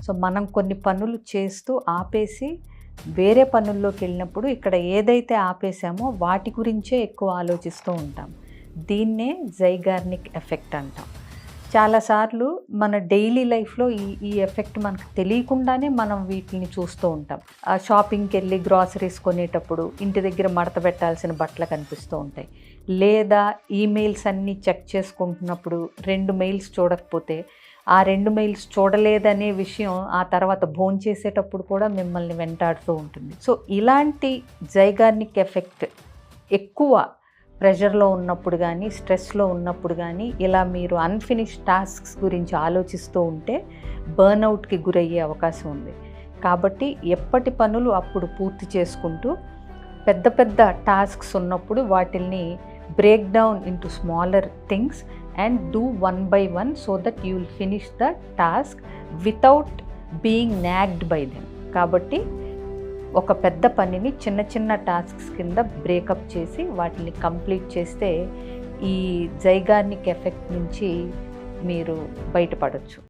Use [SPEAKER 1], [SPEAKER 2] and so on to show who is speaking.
[SPEAKER 1] So మనం కొన్ని పనులు చేస్తూ ఆపేసి వేరే పనుల్లోకి వెళ్ళినప్పుడు ఇక్కడ ఏదైతే ఆపేసామో వాటి గురించే ఎక్కువ ఆలోచిస్తూ ఉంటాం. దీన్నే జైగార్నిక్ ఎఫెక్ట్ అంటాం. చాలాసార్లు మన డైలీ లైఫ్లో ఈ ఎఫెక్ట్ మనకు తెలియకుండానే మనం వీటిని చూస్తూ ఉంటాం. షాపింగ్కి వెళ్ళి గ్రాసరీస్ కొనేటప్పుడు ఇంటి దగ్గర మడత పెట్టాల్సిన బట్టలు కనిపిస్తూ ఉంటాయి. లేదా ఈమెయిల్స్ అన్నీ చెక్ చేసుకుంటున్నప్పుడు 2 మెయిల్స్ చూడకపోతే ఆ 2 మెయిల్స్ చూడలేదనే విషయం ఆ తర్వాత భోంచేసేటప్పుడు కూడా మిమ్మల్ని వెంటాడుతూ ఉంటుంది. సో ఇలాంటి జైగార్నిక్ ఎఫెక్ట్ ఎక్కువ ప్రెషర్లో ఉన్నప్పుడు కానీ, స్ట్రెస్లో ఉన్నప్పుడు కానీ, ఇలా మీరు అన్ఫినిష్డ్ టాస్క్స్ గురించి ఆలోచిస్తూ ఉంటే బర్న్అవుట్కి గురయ్యే అవకాశం ఉంది. కాబట్టి ఎప్పటి పనులు అప్పుడు పూర్తి చేసుకుంటూ పెద్ద పెద్ద టాస్క్స్ ఉన్నప్పుడు వాటిల్ని break down into smaller things and do 1 by 1 so that you will finish the task without being నాగ్డ్ by them. కాబట్టి ఒక పెద్ద పనిని చిన్న చిన్న టాస్క్స్ కింద బ్రేకప్ చేసి వాటిని కంప్లీట్ చేస్తే ఈ జైగార్నిక్ ఎఫెక్ట్ నుంచి మీరు బయటపడవచ్చు.